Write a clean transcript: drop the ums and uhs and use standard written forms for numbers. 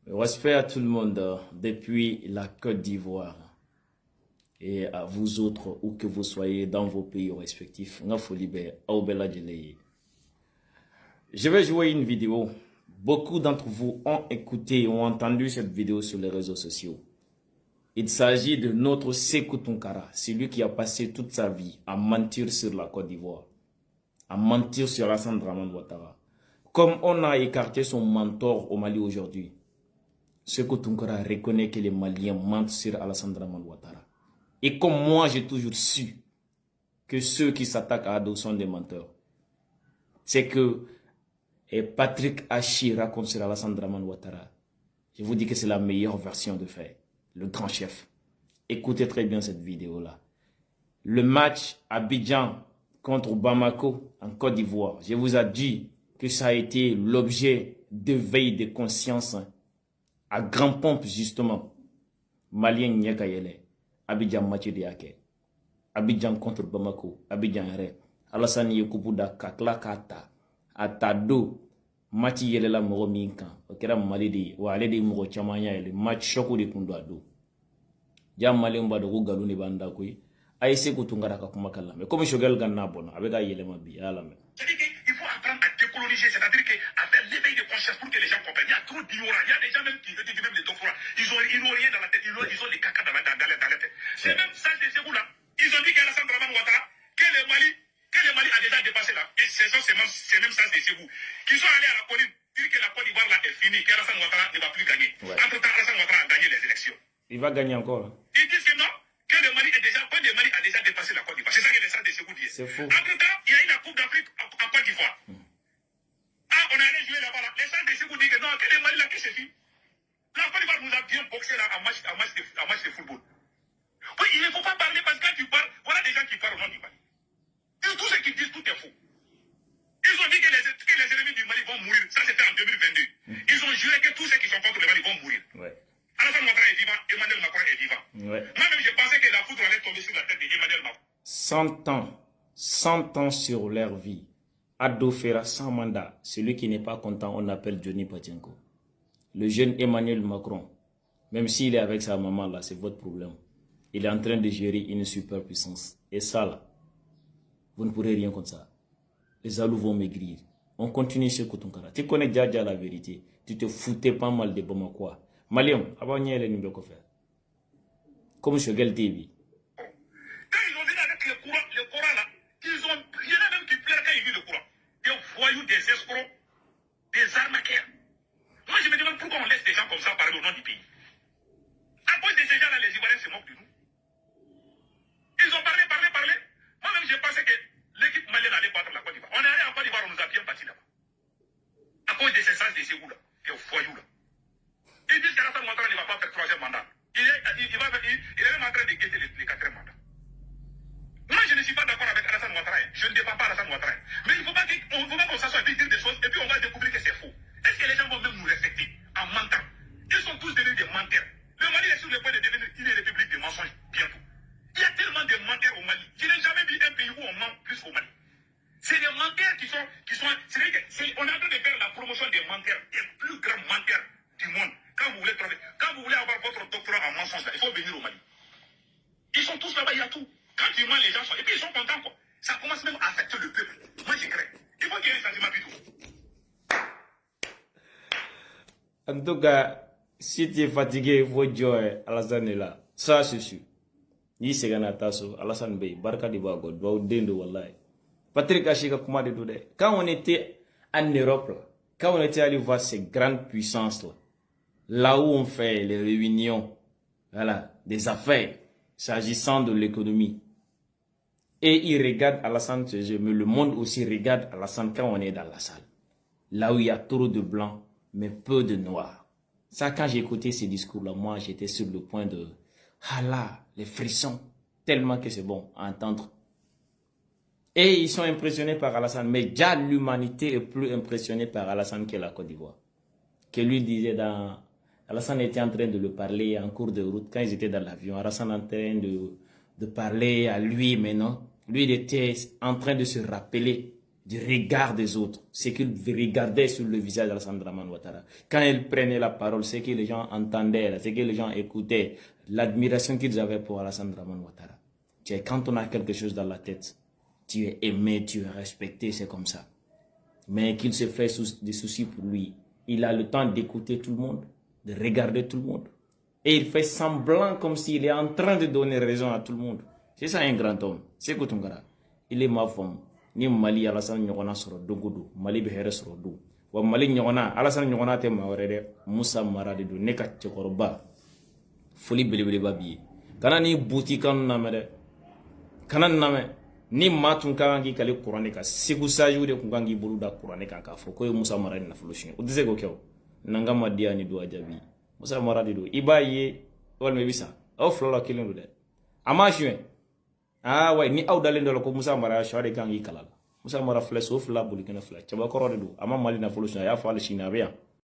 Respect à tout le monde depuis la Côte d'Ivoire et à vous autres, où que vous soyez dans vos pays respectifs. Je vais jouer une vidéo. Beaucoup d'entre vous ont écouté et ont entendu cette vidéo sur les réseaux sociaux. Il s'agit de notre Sékou Tounkara, celui qui a passé toute sa vie à mentir sur la Côte d'Ivoire, à mentir sur Alassane Dramane Ouattara. Comme on a écarté son mentor au Mali aujourd'hui, Sékou Tounkara reconnaît que les Maliens mentent sur Alassane Dramane Ouattara. Et comme moi, j'ai toujours su que ceux qui s'attaquent à Ado sont des menteurs. C'est que Patrick Hachi raconte sur Alassane Dramane Ouattara. Je vous dis que c'est la meilleure version de fait. Le grand chef. Écoutez très bien cette vidéo-là. Le match Abidjan contre Bamako en Côte d'Ivoire. Je vous ai dit que ça a été l'objet de veille de conscience à grand pompe justement. Malien Nyakayele. Abidjan match de Yake. Abidjan contre Bamako. Abidjan Re. Alassane Yekubuda Kakla Kata. Atado. Match yelela mɔgɔ min kan o kɛra Mali de ye wa ale de ye mɔgɔ caman y'a yɛlɛ match choc de kun don a don ja Malien b'a dɔn ko nkalon de b'an da koyi a ye Sékou Tounkara ka kuma ka lamɛn comme Choguel ka n'a bɔnna a bɛ ka yɛlɛma bi a y'a lamɛn. C'est-à-dire qu'il faut apprendre à décoloniser, c'est-à-dire à faire l'éveil de conscience pour que les gens comprennent. Il y a trop d'ignorants, il y a des gens même qui étudient même des doctorats, ils n'ont rien dans la tête, ils ont les caca dans la tête. C'est même ça de Sékou là, ils ont dit qu'Alassane Dramane Ouattara, que le Mali a déjà dépassé là, et c'est même ça de Sékou, qui sont allés à la colline, dire que la Côte d'Ivoire là est finie, qu'Alassane Ouattara ne va plus gagner. Ouais. Entre-temps, Alassane Ouattara a gagné les élections. Il va gagner encore. Hein. Ils disent que non, que le Mali a déjà dépassé la Côte d'Ivoire. C'est ça que les gens de Sékou disent. C'est faux. Entre-temps, il y a eu la Coupe d'Afrique en Côte d'Ivoire. Ah, on est allé jouer là-bas. Là. Les gens de Sékou disent que non, que le Mali là, que c'est fini. La Côte d'Ivoire nous a bien boxé là en match de football. Oui, il ne faut pas parler parce que quand tu parles, voilà des gens qui parlent au nom du Mali. Et tout ce qu'ils disent, tout est faux. Ils ont dit que les ennemis du Mali vont mourir. Ça, c'était en 2022. Ils ont juré que tous ceux qui sont contre le Mali vont mourir. Ouais. Alassane Ouattara est vivant, Emmanuel Macron est vivant. Ouais. Moi-même, je pensais que la foudre allait tomber sur la tête d'Emmanuel Macron. 100 ans sur leur vie. Ado fera sans mandat. Celui qui n'est pas content, on appelle Johnny Patienko. Le jeune Emmanuel Macron, même s'il est avec sa maman là, c'est votre problème. Il est en train de gérer une superpuissance. Et ça là, vous ne pourrez rien contre ça. Les alous vont maigrir. On continue ce Sékou Tounkara. Tu connais déjà la vérité. Tu te foutais pas mal de Bamako. Malien, avant n'y aller, nous devons faire. Comme Choguel TV. Quand ils ont vu avec le courant là, il y en a même qui pleurent quand ils vivent le courant. Des voyous, des escrocs, des arnaqueurs. Moi je me demande pourquoi on laisse des gens comme ça parler au nom du pays. À cause de ces gens là, les Ivoiriens se moquent de nous. Ils ont parlé. Moi-même j'ai pensé que l'équipe malienne allait battre la Côte d'Ivoire. On est allé en Côte d'Ivoire, on nous a bien battu là-bas. À cause de ces sens de Sékou là, des voyous là. Ils disent qu'Alassane Ouattara ne va pas faire troisième mandat. Il est même en train de guetter les quatrième mandats. Moi, je ne suis pas d'accord avec Alassane Ouattara. Je ne défends pas Alassane Ouattara. Mais il ne faut pas qu'on s'assoie et dire des choses et puis on va découvrir que c'est faux. Est-ce que les gens vont même nous respecter en mentant? Ils sont tous devenus des menteurs. Le Mali est sur le point de devenir une république de mensonges bientôt. Il y a tellement de menteurs au Mali. Je n'ai jamais vu un pays où on ment plus au Mali. C'est des menteurs qui sont on est en train de faire la promotion des menteurs, des plus grands menteurs du monde. Quand vous voulez avoir votre doctorat en mensonge, il faut venir au Mali. Ils sont tous là-bas, il y a tout. Quand tu mens, les gens sont. Et puis ils sont contents, quoi. Ça commence même à affecter le peuple. Moi, j'y crains. Il faut qu'il y ait un changement du tout. En tout cas, si tu es fatigué, il faut jouer Alassane est là. Ça, c'est sûr. Ni segana taso Alassane Bey barka di bago do dendo wallahi Patrick Hachi ka kuma de do de quand on était en Europe là, quand on était allé voir ces grandes puissances là où on fait les réunions voilà des affaires s'agissant de l'économie et ils regardent Alassane ce jeu, mais le monde aussi regarde Alassane quand on est dans la salle là où il y a trop de blancs mais peu de noirs. Ça, quand j'ai écouté ces discours là, moi j'étais sur le point de ah là, les frissons, tellement que c'est bon à entendre. Et ils sont impressionnés par Alassane, mais déjà l'humanité est plus impressionnée par Alassane que la Côte d'Ivoire. Que lui disait Alassane était en train de le parler en cours de route, quand ils étaient dans l'avion, Alassane en train de parler à lui, mais non. Lui, il était en train de se rappeler du regard des autres, ce qu'ils regardaient sur le visage d'Alassane Dramane Ouattara. Quand il prenait la parole, ce que les gens entendaient, ce que les gens écoutaient, l'admiration qu'ils avaient pour Alassane Dramane Ouattara. Quand on a quelque chose dans la tête, tu es aimé, tu es respecté, c'est comme ça. Mais qu'il se fait des soucis pour lui, il a le temps d'écouter tout le monde, de regarder tout le monde. Et il fait semblant comme s'il est en train de donner raison à tout le monde. C'est ça un grand homme. C'est Koutoungara. Il est ma femme. Ni Mali Alassane Nyogona soro dogodo. Mali behere soro do. Wa Mali Nyogona, Alassane Nyogona te mawarede. Moussa Marade do. Neka tchekoroba. Foli belebele babiye. Kana ni boutique namere. Kana name. Ni matun kangi kale Qur'an ka. Siku saju de kungangi buluda Qur'an ka ka fo. Ko Moussa Marade na foloshin. Udise go kyo. Nanga madia ni do ajabi. Moussa Marade do. Ibaye wal mebisa. Aw flola kilin do de. Amashwe. Ah ouais, ni awdalen do ko Moussa Mara shawde kangi kalala. Moussa Mara fle so fla bulikena fla. Chaba korode do. Ama mali na foloshin ya fa al shina biya.